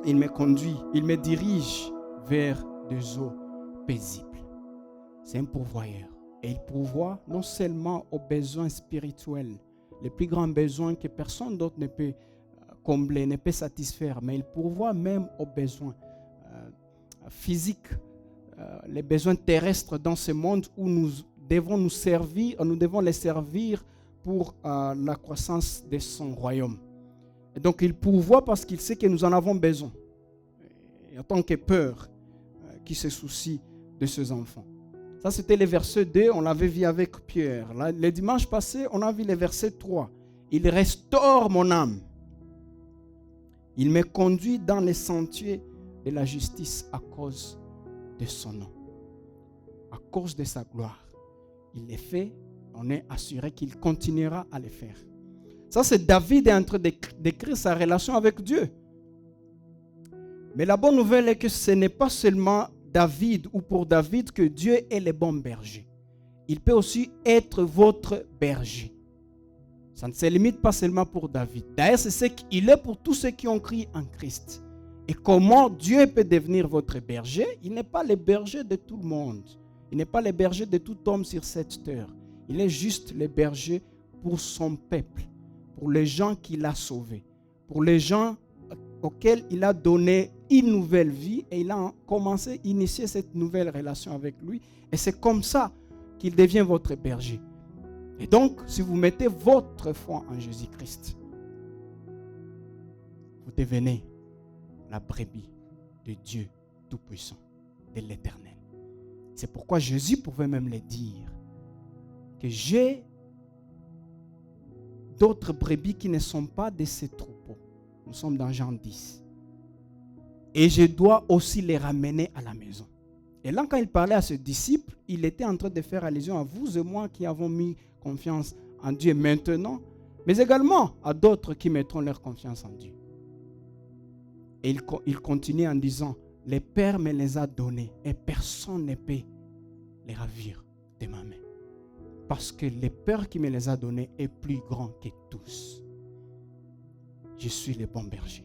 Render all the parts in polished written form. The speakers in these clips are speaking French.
Il me conduit, il me dirige vers des eaux paisibles. C'est un pourvoyeur. Et il pourvoit non seulement aux besoins spirituels, les plus grands besoins que personne d'autre ne peut combler, ne peut satisfaire, mais il pourvoit même aux besoins physiques, les besoins terrestres dans ce monde où nous devons nous servir, nous devons les servir pour la croissance de son royaume. Et donc il pourvoit parce qu'il sait que nous en avons besoin. Et en tant que père qui se soucie de ses enfants. Ça, c'était le verset 2, on l'avait vu avec Pierre. Là, le dimanche passé, on a vu le verset 3. Il restaure mon âme. Il me conduit dans les sentiers de la justice à cause de son nom. À cause de sa gloire. Il les fait, on est assuré qu'il continuera à les faire. Ça, c'est David est en train d'écrire sa relation avec Dieu. Mais la bonne nouvelle est que ce n'est pas seulement David ou pour David que Dieu est le bon berger. Il peut aussi être votre berger. Ça ne se limite pas seulement pour David. D'ailleurs, c'est ce qu'il est pour tous ceux qui ont cru en Christ. Et comment Dieu peut devenir votre berger? Il n'est pas le berger de tout le monde. Il n'est pas le berger de tout homme sur cette terre. Il est juste le berger pour son peuple, pour les gens qu'il a sauvés, pour les gens auxquels il a donné une nouvelle vie et il a commencé à initier cette nouvelle relation avec lui. Et c'est comme ça qu'il devient votre berger. Et donc, si vous mettez votre foi en Jésus-Christ, vous devenez la brebis de Dieu Tout-Puissant, de l'Éternel. C'est pourquoi Jésus pouvait même le dire, que j'ai d'autres brebis qui ne sont pas de ces troupeaux. Nous sommes dans Jean 10. Et je dois aussi les ramener à la maison. Et là, quand il parlait à ses disciples, il était en train de faire allusion à vous et moi qui avons mis confiance en Dieu maintenant, mais également à d'autres qui mettront leur confiance en Dieu. Et il continue en disant, les Pères me les a donnés et personne ne peut les ravir de ma main. Parce que le Père qui me les a donnés est plus grand que tous. Je suis le bon berger.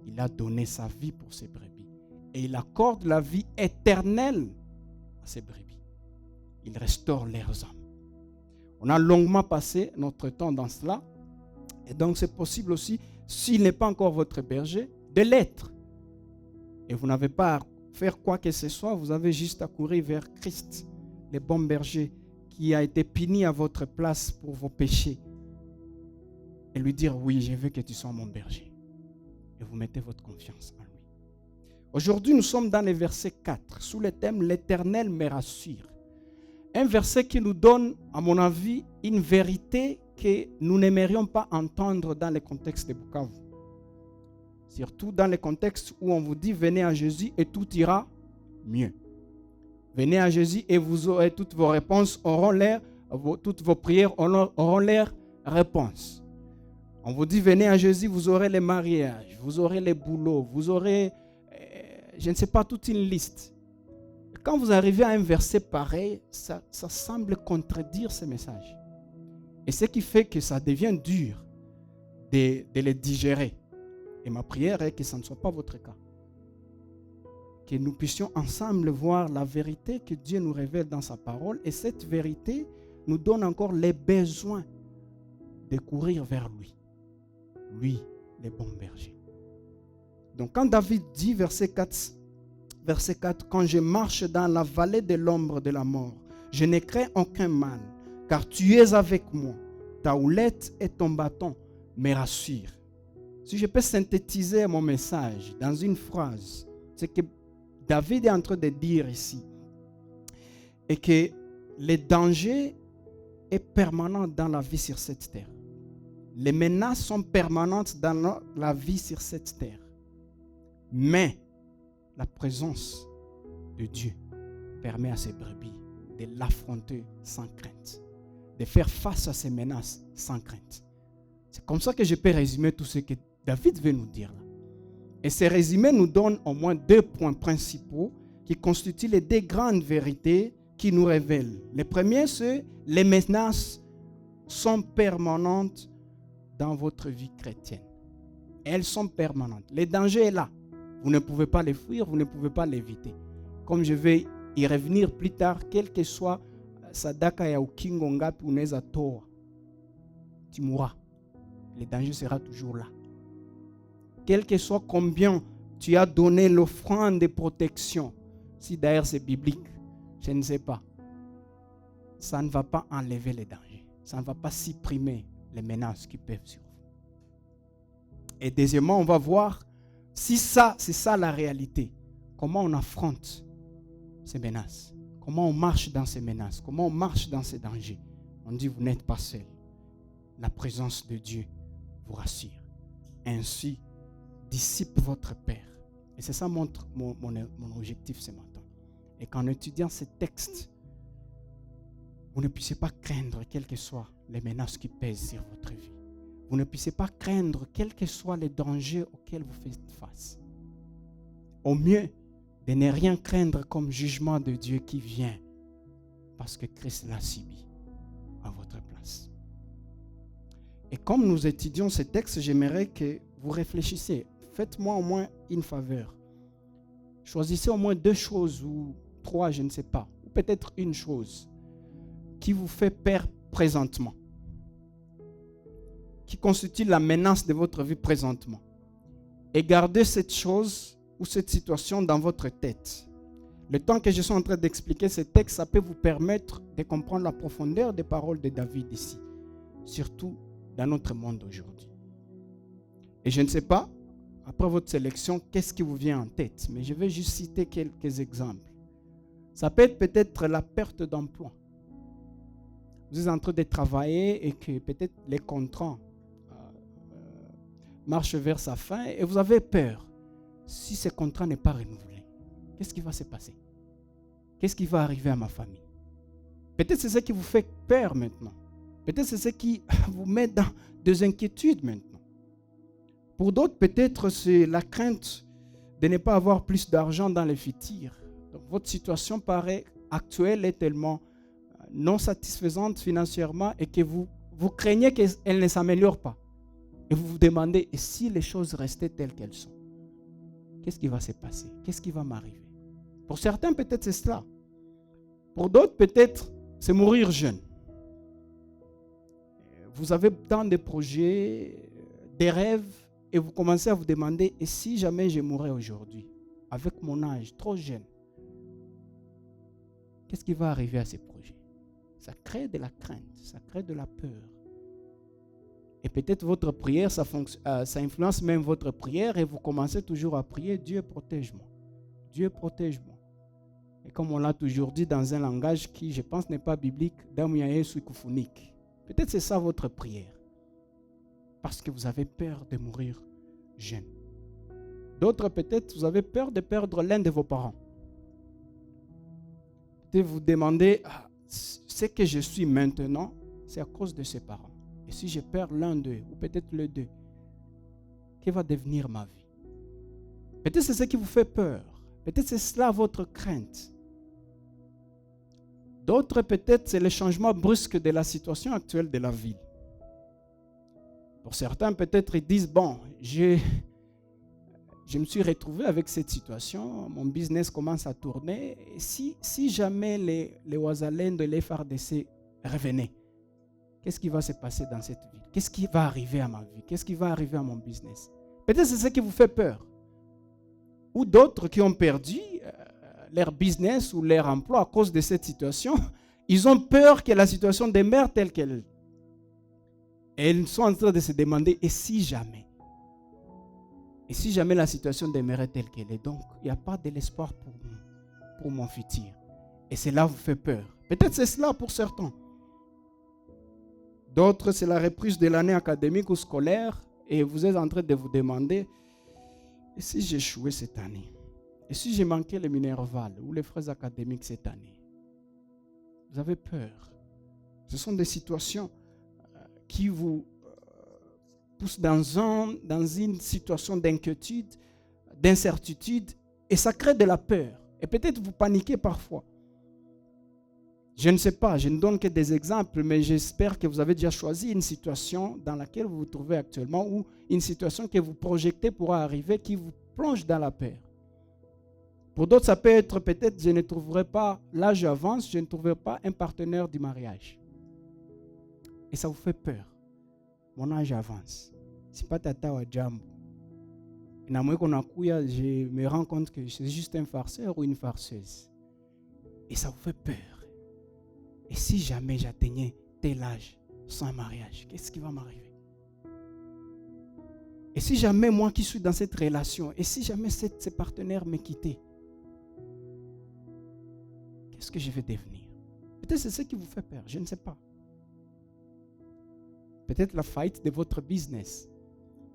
Il a donné sa vie pour ses brebis. Et il accorde la vie éternelle à ses brebis. Il restaure leurs âmes. On a longuement passé notre temps dans cela. Et donc c'est possible aussi, s'il n'est pas encore votre berger, de l'être. Et vous n'avez pas à faire quoi que ce soit, vous avez juste à courir vers Christ, le bon berger, qui a été puni à votre place pour vos péchés. Et lui dire, oui, je veux que tu sois mon berger. Et vous mettez votre confiance en lui. Aujourd'hui, nous sommes dans le verset 4, sous le thème « L'Éternel me rassure ». Un verset qui nous donne, à mon avis, une vérité que nous n'aimerions pas entendre dans le contexte de Bukavu. Surtout dans le contexte où on vous dit « Venez à Jésus et tout ira mieux ». Venez à Jésus et vous aurez toutes vos réponses, toutes vos prières auront leur réponse. On vous dit, venez à Jésus, vous aurez les mariages, vous aurez les boulots, vous aurez, je ne sais pas, toute une liste. Quand vous arrivez à un verset pareil, ça semble contredire ce message. Et ce qui fait que ça devient dur de les digérer. Et ma prière est que ça ne soit pas votre cas. Que nous puissions ensemble voir la vérité que Dieu nous révèle dans sa parole. Et cette vérité nous donne encore les besoins de courir vers lui. Lui, le bon berger. Donc quand David dit, verset 4, quand je marche dans la vallée de l'ombre de la mort, je ne crains aucun mal, car tu es avec moi. Ta houlette et ton bâton me rassurent. Si je peux synthétiser mon message dans une phrase, c'est que David est en train de dire ici, et que le danger est permanent dans la vie sur cette terre. Les menaces sont permanentes dans la vie sur cette terre. Mais la présence de Dieu permet à ces brebis de l'affronter sans crainte, de faire face à ces menaces sans crainte. C'est comme ça que je peux résumer tout ce que David veut nous dire là. Et ce résumé nous donne au moins 2 points principaux qui constituent les 2 grandes vérités qui nous révèlent. Le premier, c'est les menaces sont permanentes dans votre vie chrétienne. Elles sont permanentes. Le danger est là. Vous ne pouvez pas les fuir, vous ne pouvez pas l'éviter. Comme je vais y revenir plus tard, quel que soit sadaka ya ukingo ngapi unaweza toa, tu mourras. Le danger sera toujours là. Quel que soit combien tu as donné l'offrande de protection, si d'ailleurs c'est biblique, je ne sais pas, ça ne va pas enlever les dangers. Ça ne va pas supprimer les menaces qui pèsent sur vous. Et deuxièmement, on va voir si ça, c'est ça la réalité. Comment on affronte ces menaces. Comment on marche dans ces menaces. Comment on marche dans ces dangers. On dit, vous n'êtes pas seul. La présence de Dieu vous rassure. Ainsi, dissipe votre Père. Et c'est ça mon objectif ce matin. Et qu'en étudiant ces textes, vous ne puissiez pas craindre quelles que soient les menaces qui pèsent sur votre vie. Vous ne puissiez pas craindre quels que soient les dangers auxquels vous faites face. Au mieux, de ne rien craindre comme jugement de Dieu qui vient parce que Christ l'a subi à votre place. Et comme nous étudions ces textes, j'aimerais que vous réfléchissiez. Faites-moi au moins une faveur. Choisissez au moins 2 choses ou 3, je ne sais pas. Ou peut-être une chose qui vous fait peur présentement. Qui constitue la menace de votre vie présentement. Et gardez cette chose ou cette situation dans votre tête. Le temps que je suis en train d'expliquer ce texte, ça peut vous permettre de comprendre la profondeur des paroles de David ici. Surtout dans notre monde aujourd'hui. Et je ne sais pas, après votre sélection, qu'est-ce qui vous vient en tête. Mais je vais juste citer quelques exemples. Ça peut être peut-être la perte d'emploi. Vous êtes en train de travailler et que peut-être les contrats marchent vers sa fin et vous avez peur. Si ce contrat n'est pas renouvelé, qu'est-ce qui va se passer? Qu'est-ce qui va arriver à ma famille? Peut-être c'est ce qui vous fait peur maintenant. Peut-être c'est ce qui vous met dans des inquiétudes maintenant. Pour d'autres, peut-être c'est la crainte de ne pas avoir plus d'argent dans le futur. Donc, votre situation paraît actuelle et tellement non satisfaisante financièrement et que vous craignez qu'elle ne s'améliore pas. Et vous vous demandez, et si les choses restaient telles qu'elles sont? Qu'est-ce qui va se passer? Qu'est-ce qui va m'arriver? Pour certains, peut-être c'est cela. Pour d'autres, peut-être c'est mourir jeune. Vous avez tant de projets, des rêves, et vous commencez à vous demander, et si jamais je mourais aujourd'hui, avec mon âge, trop jeune, qu'est-ce qui va arriver à ces projets? Ça crée de la crainte, ça crée de la peur. Et peut-être votre prière, ça influence même votre prière, et vous commencez toujours à prier, Dieu protège-moi, Dieu protège-moi. Et comme on l'a toujours dit dans un langage qui, je pense, n'est pas biblique, peut-être c'est ça votre prière. Parce que vous avez peur de mourir jeune. D'autres, peut-être, vous avez peur de perdre l'un de vos parents. Peut-être vous demandez, ce que je suis maintenant, c'est à cause de ces parents. Et si je perds l'un d'eux, ou peut-être les deux, que va devenir ma vie? Peut-être c'est ce qui vous fait peur. Peut-être c'est cela votre crainte. D'autres, peut-être, c'est le changement brusque de la situation actuelle de la ville. Pour certains, peut-être, ils disent, bon, je me suis retrouvé avec cette situation, mon business commence à tourner. Et si jamais les Ouazalènes de l'FRDC revenaient, qu'est-ce qui va se passer dans cette ville? Qu'est-ce qui va arriver à ma vie? Qu'est-ce qui va arriver à mon business? Peut-être c'est ce qui vous fait peur. Ou d'autres qui ont perdu leur business ou leur emploi à cause de cette situation, ils ont peur que la situation demeure telle qu'elle est. Et ils sont en train de se demander, et si jamais? Et si jamais la situation demeurait telle qu'elle est? Donc, il n'y a pas de l'espoir pour mon futur. Et cela vous fait peur. Peut-être c'est cela pour certains. D'autres, c'est la reprise de l'année académique ou scolaire, et vous êtes en train de vous demander, et si j'échouais cette année? Et si j'ai manqué les Minerval ou les frais académiques cette année? Vous avez peur. Ce sont des situations qui vous poussent dans une situation d'inquiétude, d'incertitude, et ça crée de la peur. Et peut-être vous paniquez parfois. Je ne sais pas, je ne donne que des exemples, mais j'espère que vous avez déjà choisi une situation dans laquelle vous vous trouvez actuellement ou une situation que vous projetez pourra arriver qui vous plonge dans la peur. Pour d'autres, ça peut être peut-être, je ne trouverai pas, l'âge avance, je ne trouverai pas un partenaire du mariage. Et ça vous fait peur. Mon âge avance. C'est pas tata ou jambo. Et je me rends compte que c'est juste un farceur ou une farceuse. Et ça vous fait peur. Et si jamais j'atteignais tel âge sans mariage, qu'est-ce qui va m'arriver? Et si jamais moi qui suis dans cette relation, et si jamais ces partenaires me quittaient, qu'est-ce que je vais devenir? Peut-être c'est ce qui vous fait peur, je ne sais pas. Peut-être la faillite de votre business.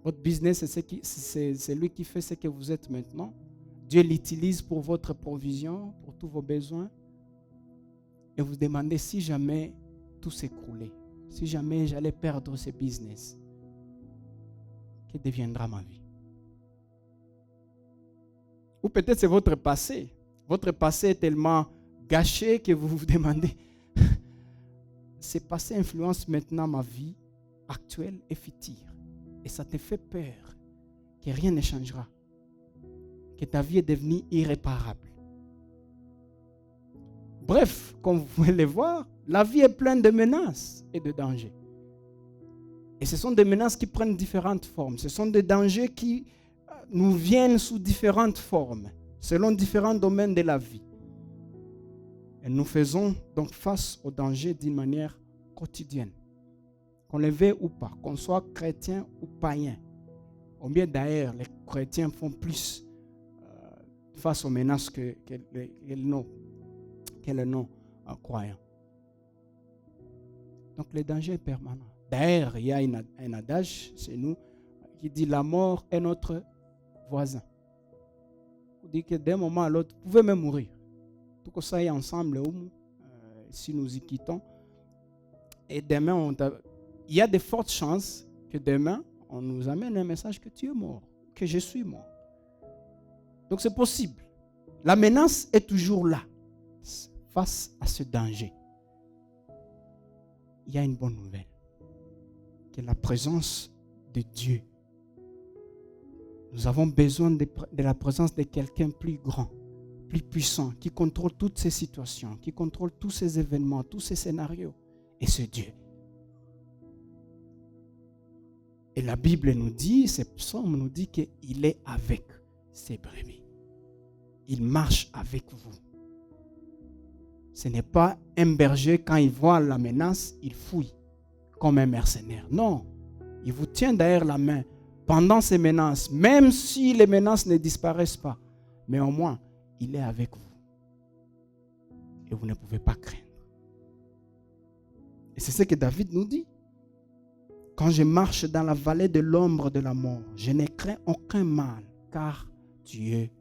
Votre business, c'est lui qui fait ce que vous êtes maintenant. Dieu l'utilise pour votre provision, pour tous vos besoins. Et vous demandez si jamais tout s'écroulait, si jamais j'allais perdre ce business, que deviendra ma vie? Ou peut-être c'est votre passé. Votre passé est tellement gâché que vous vous demandez, ce passé influence maintenant ma vie actuelle et future. Et ça te fait peur que rien ne changera, que ta vie est devenue irréparable. Bref, comme vous pouvez le voir, la vie est pleine de menaces et de dangers. Et ce sont des menaces qui prennent différentes formes. Ce sont des dangers qui nous viennent sous différentes formes, selon différents domaines de la vie. Et nous faisons donc face aux dangers d'une manière quotidienne. Qu'on le veuille ou pas, qu'on soit chrétien ou païen. Au mieux d'ailleurs, les chrétiens font plus face aux menaces que les non-croyants. Donc le danger est permanent. D'ailleurs, il y a un adage chez nous qui dit la mort est notre voisin. On dit que d'un moment à l'autre, vous pouvez même mourir. Tout ça est ensemble, si nous y quittons. Et demain, il y a de fortes chances que demain, on nous amène un message que tu es mort, que je suis mort. Donc c'est possible. La menace est toujours là, face à ce danger. Il y a une bonne nouvelle, que la présence de Dieu. Nous avons besoin de la présence de quelqu'un plus grand, plus puissant, qui contrôle toutes ces situations, qui contrôle tous ces événements, tous ces scénarios. Et c'est Dieu. Et la Bible nous dit, ces psaumes nous dit qu'il est avec ses brebis. Il marche avec vous. Ce n'est pas un berger, quand il voit la menace, il fouille comme un mercenaire. Non, il vous tient derrière la main pendant ces menaces, même si les menaces ne disparaissent pas. Mais au moins, il est avec vous. Et vous ne pouvez pas craindre. Et c'est ce que David nous dit. Quand je marche dans la vallée de l'ombre de la mort, je ne crains aucun mal, car tu es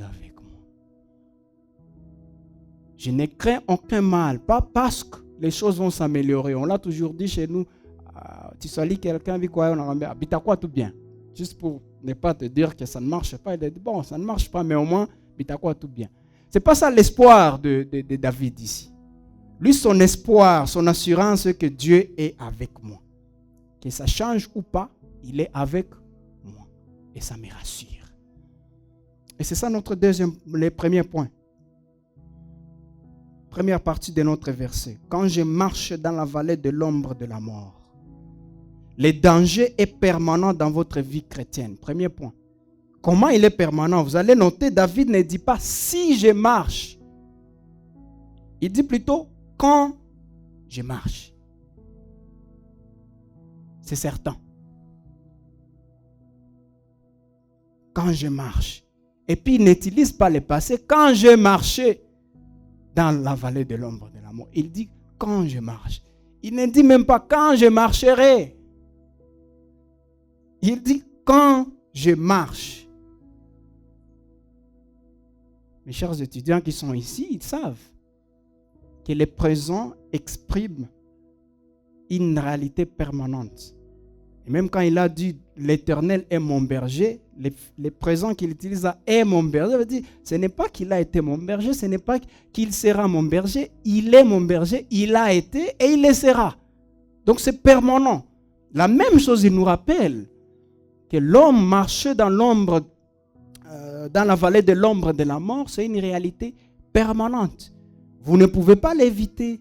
avec moi. Je ne crains aucun mal, pas parce que les choses vont s'améliorer. On l'a toujours dit chez nous, tu salis quelqu'un, on a quoi tout bien. Juste pour ne pas te dire que ça ne marche pas. Il dit, bon, ça ne marche pas, mais au moins, quoi tout bien. Ce n'est pas ça l'espoir de David ici. Lui, son espoir, son assurance, c'est que Dieu est avec moi. Que ça change ou pas, il est avec moi. Et ça me rassure. Et c'est ça le premier point. Première partie de notre verset. Quand je marche dans la vallée de l'ombre de la mort, le danger est permanent dans votre vie chrétienne. Premier point. Comment il est permanent? Vous allez noter, David ne dit pas si je marche. Il dit plutôt quand je marche. C'est certain. Quand je marche. Et puis il n'utilise pas le passé. Quand je marchais dans la vallée de l'ombre de la mort. Il dit quand je marche. Il ne dit même pas quand je marcherai. Il dit quand je marche. Mes chers étudiants qui sont ici, ils savent que le présent exprime une réalité permanente. Et même quand il a dit l'Éternel est mon berger, le présent qu'il utilise est mon berger, ça veut dire ce n'est pas qu'il a été mon berger, ce n'est pas qu'il sera mon berger, il est mon berger, il a été et il le sera. Donc c'est permanent. La même chose, il nous rappelle que l'homme marchait dans l'ombre dans la vallée de l'ombre de la mort, c'est une réalité permanente. Vous ne pouvez pas l'éviter.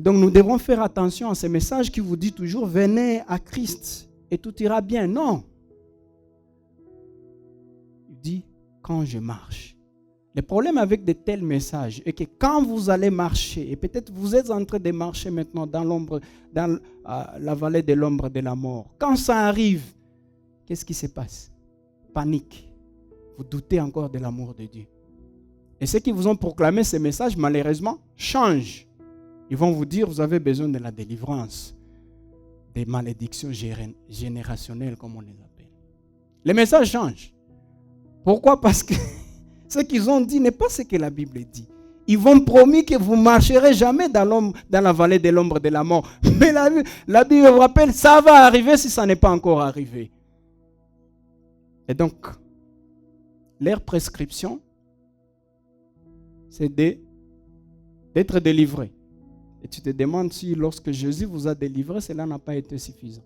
Donc nous devons faire attention à ces messages qui vous disent toujours venez à Christ et tout ira bien. Non. Il dit quand je marche. Le problème avec de tels messages est que quand vous allez marcher, et peut-être vous êtes en train de marcher maintenant dans la vallée de l'ombre de la mort, quand ça arrive, qu'est-ce qui se passe? Panique. Vous doutez encore de l'amour de Dieu. Et ceux qui vous ont proclamé ces messages, malheureusement, changent. Ils vont vous dire, vous avez besoin de la délivrance, des malédictions générationnelles, comme on les appelle. Les messages changent. Pourquoi? Parce que ce qu'ils ont dit n'est pas ce que la Bible dit. Ils vont promis que vous ne marcherez jamais dans la vallée de l'ombre de la mort. Mais la Bible vous rappelle, ça va arriver si ça n'est pas encore arrivé. Et donc, leur prescription, c'est d'être délivré. Et tu te demandes si lorsque Jésus vous a délivré, cela n'a pas été suffisant.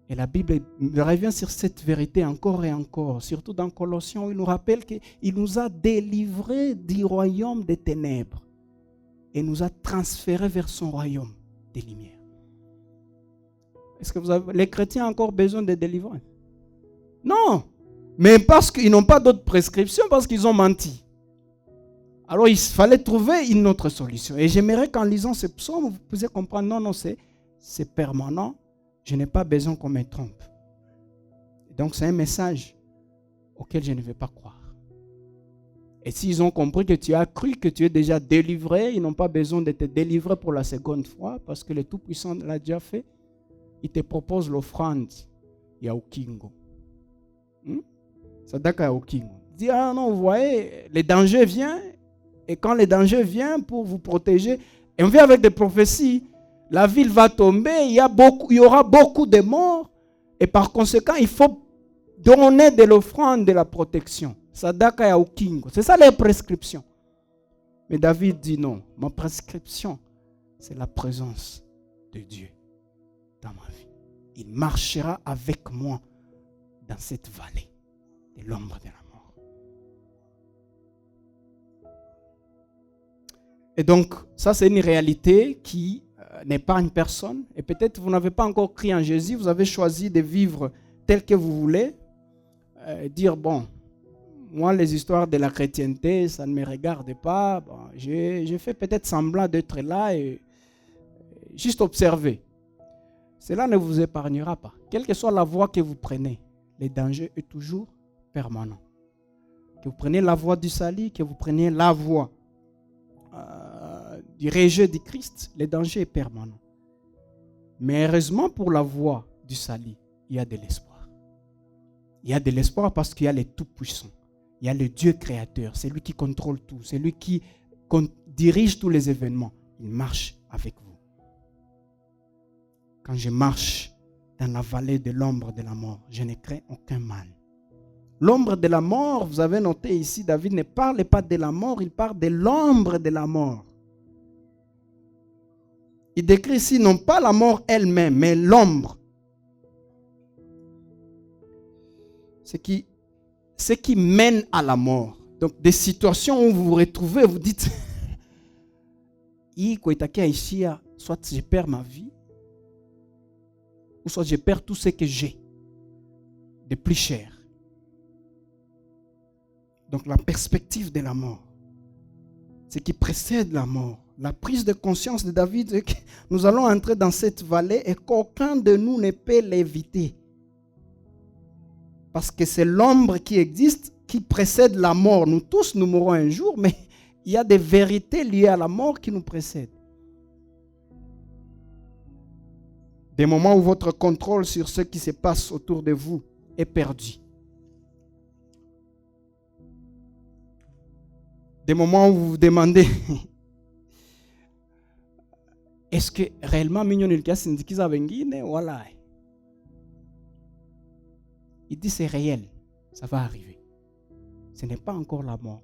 Et la Bible revient sur cette vérité encore et encore, surtout dans Colossiens où il nous rappelle qu'il nous a délivrés du royaume des ténèbres et nous a transférés vers son royaume des lumières. Est-ce que les chrétiens ont encore besoin de délivrance? Non, mais parce qu'ils n'ont pas d'autres prescriptions, parce qu'ils ont menti. Alors il fallait trouver une autre solution. Et j'aimerais qu'en lisant ce psaume, vous puissiez comprendre, non, c'est permanent. Je n'ai pas besoin qu'on me trompe. Donc c'est un message auquel je ne vais pas croire. Et s'ils ont compris que tu as cru que tu es déjà délivré, ils n'ont pas besoin de te délivrer pour la seconde fois, parce que le Tout-Puissant l'a déjà fait. Il te propose l'offrande. Il y a Okingo. Sadaka Okingo. Il dit, ah non, vous voyez, les dangers viennent. Et quand les dangers viennent pour vous protéger, et on vient avec des prophéties, la ville va tomber, il y aura beaucoup de morts. Et par conséquent, il faut donner de l'offrande, de la protection. Sadaka ya Okingo. C'est ça les prescriptions. Mais David dit non. Ma prescription, c'est la présence de Dieu dans ma vie. Il marchera avec moi dans cette vallée de l'ombre de la mort. Et donc, ça c'est une réalité qui n'est pas une personne. Et peut-être vous n'avez pas encore cru en Jésus, vous avez choisi de vivre tel que vous voulez. Dire, bon, moi les histoires de la chrétienté, ça ne me regarde pas. Bon, j'ai fait peut-être semblant d'être là et juste observer. Cela ne vous épargnera pas. Quelle que soit la voie que vous prenez, le danger est toujours permanent. Que vous preniez la voie du salut, que vous preniez la voie du rejet du Christ, le danger est permanent. Mais heureusement pour la voie du salut, il y a de l'espoir. Il y a de l'espoir parce qu'il y a le Tout-Puissant. Il y a le Dieu créateur. C'est lui qui contrôle tout. C'est lui qui dirige tous les événements. Il marche avec vous. Quand je marche dans la vallée de l'ombre de la mort, je ne crains aucun mal. L'ombre de la mort, vous avez noté ici, David ne parle pas de la mort, il parle de l'ombre de la mort. Il décrit ici non pas la mort elle-même, mais l'ombre. Ce qui mène à la mort. Donc des situations où vous vous retrouvez, vous dites, soit je perds ma vie, ou soit je perds tout ce que j'ai de plus cher. Donc la perspective de la mort, ce qui précède la mort, la prise de conscience de David, c'est que nous allons entrer dans cette vallée et qu'aucun de nous ne peut l'éviter. Parce que c'est l'ombre qui existe, qui précède la mort. Nous tous, nous mourrons un jour, mais il y a des vérités liées à la mort qui nous précèdent. Des moments où votre contrôle sur ce qui se passe autour de vous est perdu. Des moments où vous vous demandez est-ce que réellement mignon il casse indikiza wengine voilà. Il dit c'est réel, ça va arriver. Ce n'est pas encore la mort,